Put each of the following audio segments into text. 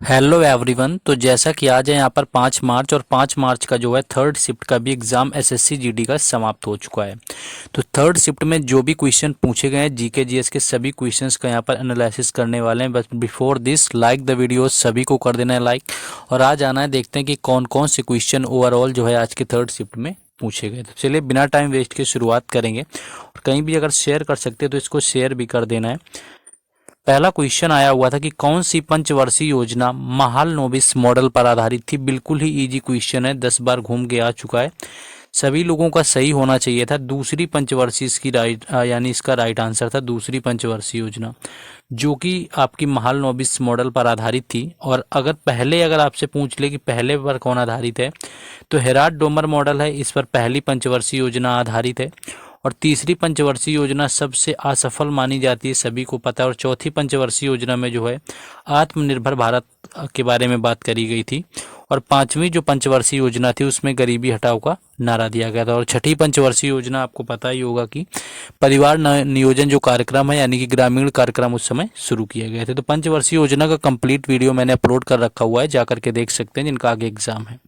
Hello everyone. तो जैसा कि आज है यहाँ पर 5 मार्च और 5 मार्च का जो है थर्ड शिफ्ट का भी एग्ज़ाम एसएससी जीडी का समाप्त हो चुका है। तो थर्ड शिफ्ट में जो भी क्वेश्चन पूछे गए हैं जीके जीएस के सभी क्वेश्चंस का यहाँ पर एनालिसिस करने वाले हैं। बस before this like the video, सभी को कर देना है लाइक और आज आना है, देखते हैं कि कौन कौन से क्वेश्चन ओवरऑल जो है आज के थर्ड शिफ्ट में पूछे गए। तो चलिए बिना टाइम वेस्ट के शुरुआत करेंगे और कहीं भी अगर शेयर कर सकते हैं तो इसको शेयर भी कर देना है। पहला क्वेश्चन आया हुआ था कि कौन सी पंचवर्षीय योजना महालनोबिस मॉडल पर आधारित थी। बिल्कुल ही इजी क्वेश्चन है, 10 बार घूम के आ चुका है, सभी लोगों का सही होना चाहिए था। दूसरी पंचवर्षीय इसकी राइट यानी इसका राइट आंसर था दूसरी पंचवर्षीय योजना, जो कि आपकी महालनोबिस मॉडल पर आधारित थी। और अगर आपसे पूछ ले कि पहले पर कौन आधारित है, तो हेराल्ड डोमर मॉडल है, इस पर पहली पंचवर्षीय योजना आधारित है। और तीसरी पंचवर्षीय योजना सबसे असफल मानी जाती है, सभी को पता है। और चौथी पंचवर्षीय योजना में जो है आत्मनिर्भर भारत के बारे में बात करी गई थी। और पांचवी जो पंचवर्षीय योजना थी उसमें गरीबी हटाओ का नारा दिया गया था। और छठी पंचवर्षीय योजना आपको पता ही होगा कि परिवार नियोजन जो कार्यक्रम है यानी कि ग्रामीण कार्यक्रम उस समय शुरू किए गए थे। तो पंचवर्षीय योजना का कंप्लीट वीडियो मैंने अपलोड कर रखा हुआ है, जाकर के देख सकते हैं जिनका आगे एग्जाम है।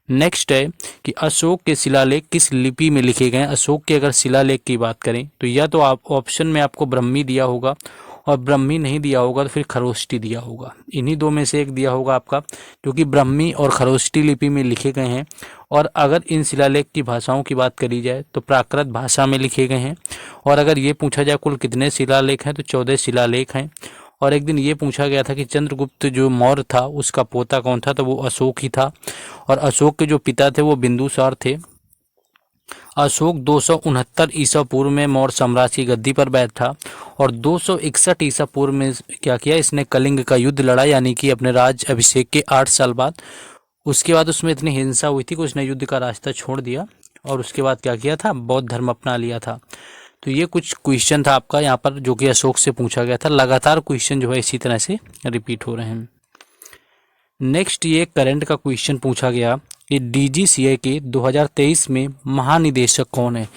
नेक्स्ट है कि अशोक के शिलालेख किस लिपि में लिखे गए हैं। अशोक के अगर शिलालेख की बात करें तो या तो आप ऑप्शन में आपको ब्रह्मी दिया होगा, और ब्रह्मी नहीं दिया होगा तो फिर खरोष्टी दिया होगा। इन्हीं दो में से एक दिया होगा आपका, क्योंकि ब्रह्मी और खरोष्टी लिपि में लिखे गए हैं। और अगर इन शिलालेख की भाषाओं की बात करी जाए तो प्राकृत भाषा में लिखे गए हैं। और अगर ये पूछा जाए कुल कितने शिलालेख हैं, तो 14 शिलालेख हैं। और एक दिन ये पूछा गया था कि चंद्रगुप्त जो मौर्य था उसका पोता कौन था, तो वो अशोक ही था। और अशोक के जो पिता थे वो बिंदुसार थे। अशोक 269 ईसा पूर्व में मौर्य साम्राज्य की गद्दी पर बैठा और 261 ईसा पूर्व में क्या किया, इसने कलिंग का युद्ध लड़ा, यानी कि अपने राज अभिषेक के 8 साल बाद। उसके बाद उसमें इतनी हिंसा हुई थी कि उसने युद्ध का रास्ता छोड़ दिया और उसके बाद क्या किया था, बौद्ध धर्म अपना लिया था। तो ये कुछ क्वेश्चन था आपका यहाँ पर जो कि अशोक से पूछा गया था। लगातार क्वेश्चन जो है इसी तरह से रिपीट हो रहे हैं। नेक्स्ट ये करंट का क्वेश्चन पूछा गया कि डीजीसीए के 2023 में महानिदेशक कौन है।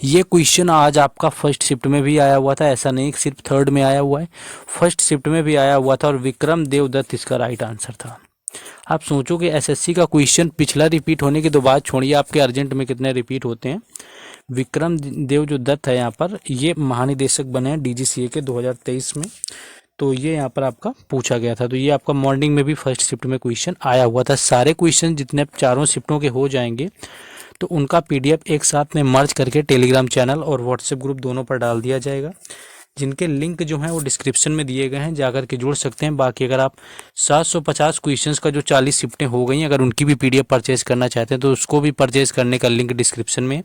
ये क्वेश्चन आज आपका फर्स्ट शिफ्ट में भी आया हुआ था, ऐसा नहीं सिर्फ थर्ड में आया हुआ है, फर्स्ट शिफ्ट में भी आया हुआ था। और विक्रम देवदत्त इसका राइट आंसर था। आप सोचो कि एसएससी का क्वेश्चन पिछला रिपीट होने के तो बाद छोड़िए आपके अर्जेंट में कितने रिपीट होते हैं। विक्रम देव जो दत्त है यहाँ पर, ये महानिदेशक बने हैं डीजीसीए के 2023 में। तो ये यहाँ पर आपका पूछा गया था। तो ये आपका मॉर्निंग में भी फर्स्ट शिफ्ट में क्वेश्चन आया हुआ था। सारे क्वेश्चन जितने चारों शिफ्टों के हो जाएंगे तो उनका पीडीएफ एक साथ में मर्ज करके टेलीग्राम चैनल और व्हाट्सएप ग्रुप दोनों पर डाल दिया जाएगा, जिनके लिंक जो हैं वो डिस्क्रिप्शन में दिए गए हैं, जाकर के जुड़ सकते हैं। बाकी अगर आप 750 क्वेश्चंस का जो 40 शिफ्टें हो गई अगर उनकी भी पीडीएफ परचेज करना चाहते हैं तो उसको भी परचेज करने का लिंक डिस्क्रिप्शन में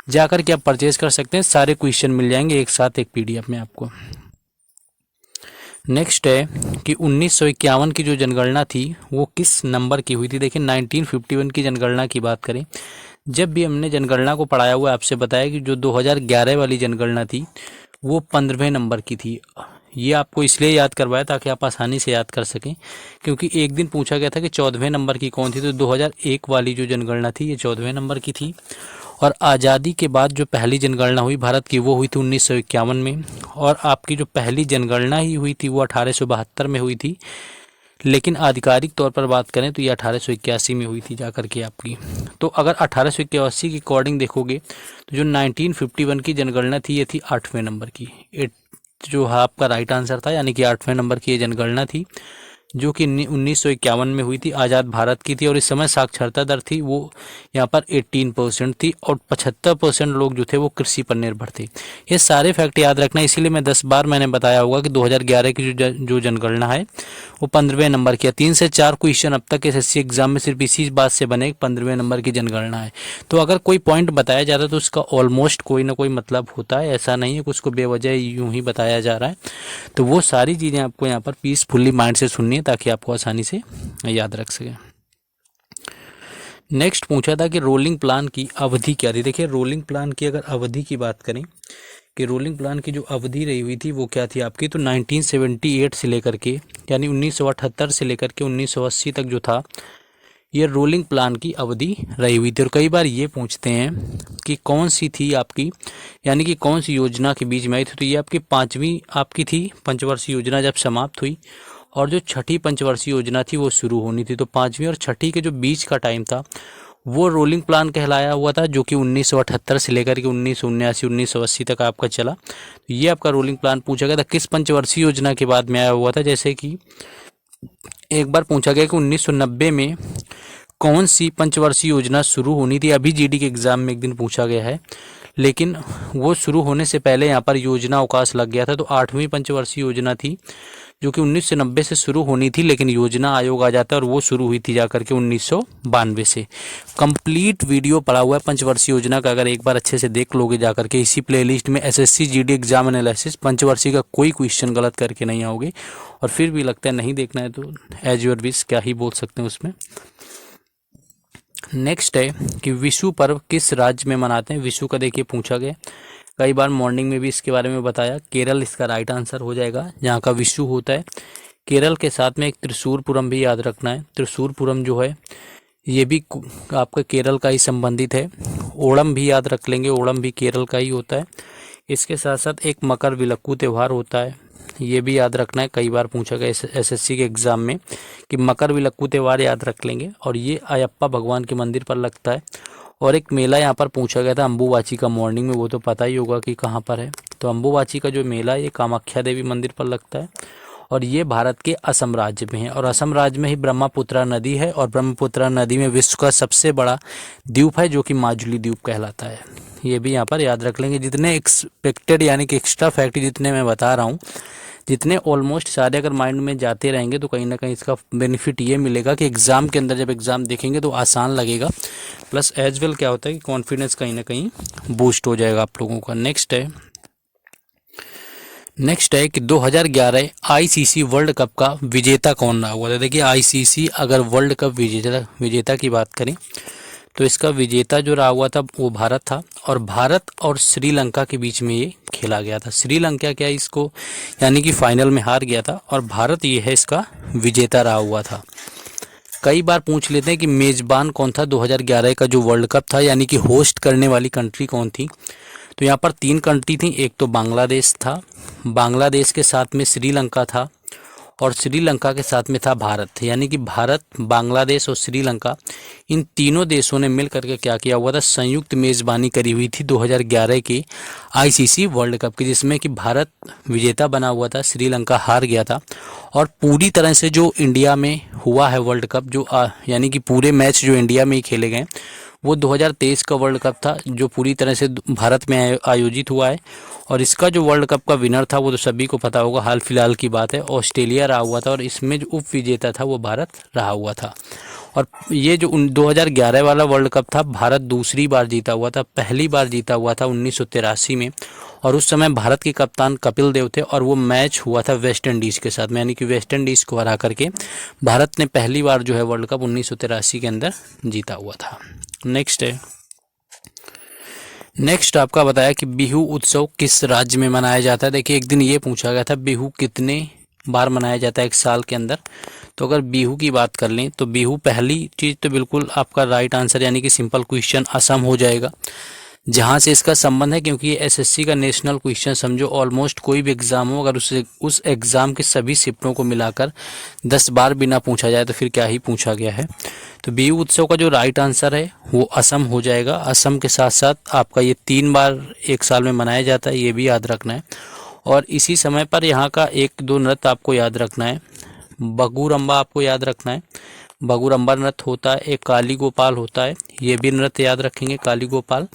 जाकर के आप परचेज कर सकते हैं। सारे क्वेश्चन मिल जाएंगे एक साथ एक पीडीएफ में आपको। नेक्स्ट है कि 1951 की जो जनगणना थी वो किस नंबर की हुई थी। देखिए 1951 की जनगणना की बात करें, जब भी हमने जनगणना को पढ़ाया हुआ है आपसे बताया कि जो 2011 वाली जनगणना थी वो 15वें नंबर की थी। ये आपको इसलिए याद करवाया ताकि आप आसानी से याद कर सकें, क्योंकि एक दिन पूछा गया था कि 14वें नंबर की कौन थी, तो 2001 वाली जो जनगणना थी ये 14वें नंबर की थी। और आज़ादी के बाद जो पहली जनगणना हुई भारत की वो हुई थी 1951 में। और आपकी जो पहली जनगणना ही हुई थी वो 1872 में हुई थी, लेकिन आधिकारिक तौर पर बात करें तो ये 1881 में हुई थी जाकर के आपकी। तो अगर 1881 की अकॉर्डिंग देखोगे तो जो 1951 की जनगणना थी ये थी 8वें नंबर की। जो आपका राइट आंसर था, यानी कि 8वें नंबर की ये जनगणना थी जो कि 1951 में हुई थी, आज़ाद भारत की थी। और इस समय साक्षरता दर थी वो यहाँ पर 18% थी और 75% लोग जो थे वो कृषि पर निर्भर थे। ये सारे फैक्ट याद रखना, इसीलिए मैं 10 बार मैंने बताया होगा कि 2011 की जो जनगणना है वो 15वें नंबर की है। 3 से 4 क्वेश्चन अब तक एसएससी एग्जाम में सिर्फ इसी बात से बने 15वें नंबर की जनगणना है। तो अगर कोई पॉइंट बताया जाता है तो उसका ऑलमोस्ट कोई ना कोई मतलब होता है, ऐसा नहीं है कि उसको बेवजह यूं ही बताया जा रहा है। तो वो सारी चीज़ें आपको यहाँ पर पीसफुली माइंड से सुननी है ताकि आपको आसानी से याद रख सके। नेक्स्ट पूछा था कि रोलिंग प्लान की अवधि क्या थी। देखिए रोलिंग प्लान की अगर अवधि की बात करें कि रोलिंग प्लान की जो अवधि रही हुई थी वो क्या थी आपकी, तो 1978 से लेकर के यानी 1978 से लेकर के 1980 तक जो था ये रोलिंग प्लान की अवधि रही हुई थी। और कई बार ये पूछते हैं कि कौन सी थी आपकी, यानी कि कौन सी योजना के बीच में आई थी, तो ये आपकी 5वीं आपकी थी पंचवर्षीय योजना जब समाप्त हुई। और जो छठी पंचवर्षीय योजना थी वो शुरू होनी थी। तो पाँचवीं और छठी के जो बीच का टाइम था वो रोलिंग प्लान कहलाया हुआ था, जो कि 1978 से लेकर के 1979 1980 तक आपका चला। तो ये आपका रोलिंग प्लान पूछा गया था किस पंचवर्षीय योजना के बाद में आया हुआ था। जैसे कि एक बार पूछा गया कि 1990 में कौन सी पंचवर्षीय योजना शुरू होनी थी। अभी जीडी के एग्जाम में एक दिन पूछा गया है, लेकिन वो शुरू होने से पहले यहाँ पर योजना अवकाश लग गया था। तो 8वीं पंचवर्षीय योजना थी जो कि 1990 से शुरू होनी थी, लेकिन योजना आयोग आ जाता है और वो शुरू हुई थी जाकर के 1992 से। कंप्लीट वीडियो पड़ा हुआ है पंचवर्षीय योजना का, अगर एक बार अच्छे से देख लोगे जाकर के इसी प्लेलिस्ट में, एसएससी जीडी एग्जाम एनालिसिस पंचवर्षीय का कोई क्वेश्चन गलत करके नहीं आओगे। और फिर भी लगता है नहीं देखना है तो एज योर विश, क्या ही बोल सकते हैं उसमें। नेक्स्ट है कि विशु पर्व किस राज्य में मनाते हैं। विशु का देखिए पूछा गया, कई बार मॉर्निंग में भी इसके बारे में बताया। केरल इसका राइट आंसर हो जाएगा, जहाँ का विशु होता है। केरल के साथ में एक त्रिशूरपुरम भी याद रखना है। त्रिशूरपुरम जो है ये भी आपका केरल का ही संबंधित है। ओणम भी याद रख लेंगे, ओणम भी केरल का ही होता है। इसके साथ साथ एक मकर विलक्कू त्यौहार होता है, ये भी याद रखना है। कई बार पूछा गया एसएससी के एग्जाम में कि मकर विलक्कू त्यौहार याद रख लेंगे, और ये अयप्पा भगवान के मंदिर पर लगता है। और एक मेला यहाँ पर पूछा गया था अम्बुबाची का मॉर्निंग में, वो तो पता ही होगा कि कहाँ पर है। तो अम्बुबाची का जो मेला है ये कामाख्या देवी मंदिर पर लगता है, और ये भारत के असम राज्य में है। और असम राज्य में ही ब्रह्मपुत्रा नदी है, और ब्रह्मपुत्रा नदी में विश्व का सबसे बड़ा द्वीप है जो कि माजुली द्वीप कहलाता है। ये भी यहाँ पर याद रख लेंगे। जितने एक्सपेक्टेड यानी कि एक्स्ट्रा फैक्ट जितने मैं बता रहा हूँ, जितने ऑलमोस्ट सारे अगर माइंड में जाते रहेंगे तो कहीं ना कहीं इसका बेनिफिट ये मिलेगा कि एग्ज़ाम के अंदर जब एग्ज़ाम देखेंगे तो आसान लगेगा, प्लस एज वेल क्या होता है कि कॉन्फिडेंस कहीं ना कहीं बूस्ट हो जाएगा आप लोगों का। नेक्स्ट है कि 2011 आईसीसी वर्ल्ड कप का विजेता कौन रहा हुआ था। देखिए आईसीसी अगर वर्ल्ड कप विजेता की बात करें तो इसका विजेता जो रहा हुआ था वो भारत था, और भारत और श्रीलंका के बीच में ये खेला गया था। श्रीलंका क्या इसको यानी कि फाइनल में हार गया था, और भारत ये है इसका विजेता रहा हुआ था। कई बार पूछ लेते हैं कि मेज़बान कौन था 2011 का जो वर्ल्ड कप था, यानी कि होस्ट करने वाली कंट्री कौन थी। तो यहाँ पर 3 कंट्री थी, एक तो बांग्लादेश था, बांग्लादेश के साथ में श्रीलंका था, और श्रीलंका के साथ में था भारत। यानी कि भारत, बांग्लादेश और श्रीलंका, इन तीनों देशों ने मिल करके क्या किया हुआ था, संयुक्त मेज़बानी करी हुई थी 2011 की आईसीसी वर्ल्ड कप की, जिसमें कि भारत विजेता बना हुआ था, श्रीलंका हार गया था। और पूरी तरह से जो इंडिया में हुआ है वर्ल्ड कप, जो यानी कि पूरे मैच जो इंडिया में ही खेले गए वो 2023 का वर्ल्ड कप था, जो पूरी तरह से भारत में आयोजित हुआ है। और इसका जो वर्ल्ड कप का विनर था वो तो सभी को पता होगा, हाल फिलहाल की बात है, ऑस्ट्रेलिया रहा हुआ था, और इसमें जो उप विजेता था वो भारत रहा हुआ था। और ये जो 2011 वाला वर्ल्ड कप था, भारत दूसरी बार जीता हुआ था। पहली बार जीता हुआ था 1983 में, और उस समय भारत के कप्तान कपिल देव थे, और वो मैच हुआ था वेस्ट इंडीज़ के साथ में, यानी कि वेस्ट इंडीज़ को हरा करके भारत ने पहली बार जो है वर्ल्ड कप 1983 के अंदर जीता हुआ था। नेक्स्ट आपका बताया कि बिहू उत्सव किस राज्य में मनाया जाता है। देखिए एक दिन ये पूछा गया था बिहू कितने बार मनाया जाता है एक साल के अंदर। तो अगर बिहू की बात कर लें तो बिहू, पहली चीज़ तो बिल्कुल आपका राइट आंसर यानी कि सिंपल क्वेश्चन असम हो जाएगा, जहाँ से इसका संबंध है, क्योंकि ये एसएससी का नेशनल क्वेश्चन समझो। ऑलमोस्ट कोई भी एग्ज़ाम हो, अगर उस एग्ज़ाम के सभी शिफ्टों को मिलाकर 10 बार बिना पूछा जाए तो फिर क्या ही पूछा गया है। तो बिहू उत्सव का जो राइट आंसर है वो असम हो जाएगा। असम के साथ साथ आपका ये 3 बार एक साल में मनाया जाता है, ये भी याद रखना है। और इसी समय पर यहाँ का 1-2 नृत्य आपको याद रखना है। बगुरम्बा आपको याद रखना है, बगुरम्बा नृत्य होता है। एक काली गोपाल होता है, ये भी नृत्य याद रखेंगे, काली गोपाल।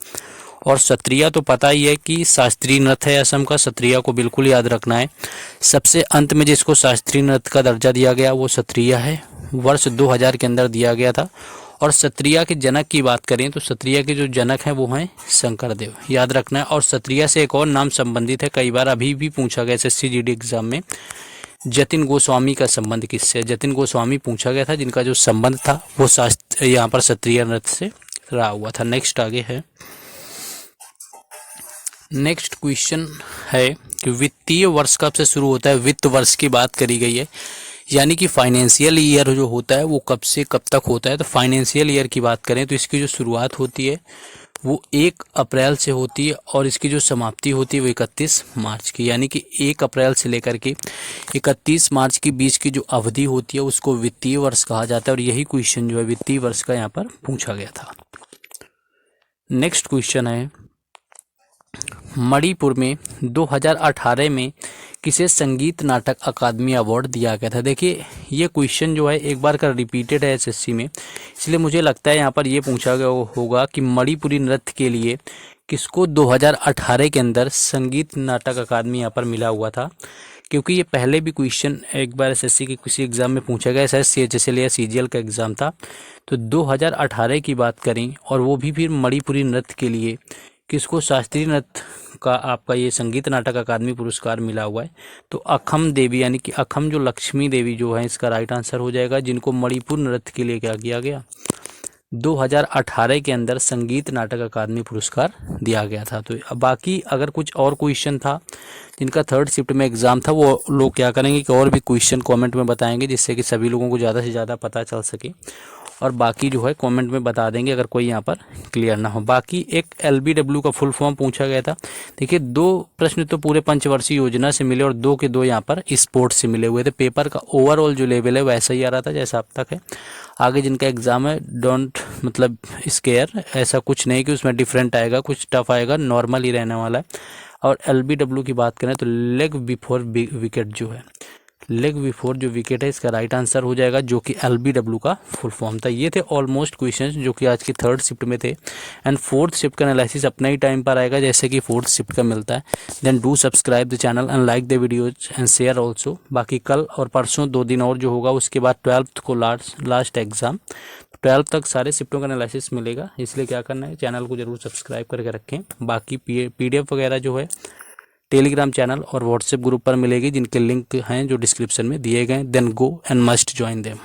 और सत्रिया तो पता ही है कि शास्त्रीय नृत्य है असम का, सत्रिया को बिल्कुल याद रखना है। सबसे अंत में जिसको शास्त्रीय नृत्य का दर्जा दिया गया वो सत्रिया है, वर्ष 2000 के अंदर दिया गया था। और सत्रिया के जनक की बात करें तो सत्रिया के जो जनक हैं वो हैं शंकरदेव, याद रखना है। और सत्रिया से एक और नाम संबंधित है, कई बार अभी भी पूछा गया एसएससी जीडी एग्जाम में, जतिन गोस्वामी का संबंध किससे। जतिन गोस्वामी पूछा गया था, जिनका जो संबंध था वो यहाँ पर सत्रिया नृत्य से रहा हुआ था। नेक्स्ट आगे है, नेक्स्ट क्वेश्चन है कि वित्तीय वर्ष कब से शुरू होता है। वित्त वर्ष की बात करी गई है, यानी कि फाइनेंशियल ईयर जो होता है वो कब से कब तक होता है। तो फाइनेंशियल ईयर की बात करें तो इसकी जो शुरुआत होती है वो 1 अप्रैल से होती है और इसकी जो समाप्ति होती है वो 31 मार्च की, यानी कि 1 अप्रैल से लेकर के 31 मार्च के बीच की जो अवधि होती है उसको वित्तीय वर्ष कहा जाता है। और यही क्वेश्चन जो है वित्तीय वर्ष का यहाँ पर पूछा गया था। नेक्स्ट क्वेश्चन है, मणिपुर में 2018 में किसे संगीत नाटक अकादमी अवार्ड दिया गया था। देखिए ये क्वेश्चन जो है एक बार का रिपीटेड है एसएससी में, इसलिए मुझे लगता है यहाँ पर ये पूछा गया होगा कि मणिपुरी नृत्य के लिए किसको 2018 के अंदर संगीत नाटक अकादमी यहाँ पर मिला हुआ था, क्योंकि ये पहले भी क्वेश्चन एक बार एसएससी के किसी एग्जाम में पूछा गया, शायद सीएचएसएल या सीजीएल का एग्जाम था। तो 2018 की बात करें और वो भी फिर मणिपुरी नृत्य के लिए किसको शास्त्रीय नृत्य का आपका ये संगीत नाटक अकादमी पुरस्कार मिला हुआ है, तो अखम देवी यानी कि अखम जो लक्ष्मी देवी जो है इसका राइट आंसर हो जाएगा, जिनको मणिपुर नृत्य के लिए क्या किया गया 2018 के अंदर संगीत नाटक अकादमी पुरस्कार दिया गया था। तो अब बाकी अगर कुछ और क्वेश्चन था जिनका 3rd शिफ्ट में एग्जाम था वो लोग क्या करेंगे कि और भी क्वेश्चन कमेंट में बताएंगे, जिससे कि सभी लोगों को ज़्यादा से ज़्यादा पता चल सके, और बाकी जो है कमेंट में बता देंगे अगर कोई यहाँ पर क्लियर ना हो। बाकी एक LBW का फुल फॉर्म पूछा गया था। देखिए 2 प्रश्न तो पूरे पंचवर्षीय योजना से मिले और 2 के 2 यहाँ पर स्पोर्ट्स से मिले हुए थे। पेपर का ओवरऑल जो लेवल है वैसा ही आ रहा था जैसा अब तक है। आगे जिनका एग्जाम है डोंट मतलब स्केयर, ऐसा कुछ नहीं कि उसमें डिफरेंट आएगा, कुछ टफ आएगा, नॉर्मल ही रहने वाला है। और LBW की बात करें तो लेग बिफोर विकेट जो है, लेग बिफोर जो विकेट है इसका राइट आंसर हो जाएगा, जो कि LBW का फुल फॉर्म था। ये थे ऑलमोस्ट क्वेश्चंस जो कि आज की 3rd शिफ्ट में थे। एंड 4th शिफ्ट का एनालिसिस अपने ही टाइम पर आएगा जैसे कि 4th शिफ्ट का मिलता है। Then do subscribe the channel and like the videos and share also. बाकी कल और परसों 2 दिन और जो होगा, उसके बाद 12th को लास्ट एग्जाम, 12th तक सारे शिफ्टों का एनालिसिस मिलेगा। इसलिए क्या करना है, चैनल को जरूर सब्सक्राइब करके रखें। बाकी PDF वगैरह जो है टेलीग्राम चैनल और व्हाट्सएप ग्रुप पर मिलेगी, जिनके लिंक हैं जो डिस्क्रिप्शन में दिए गए। Then go and must join them.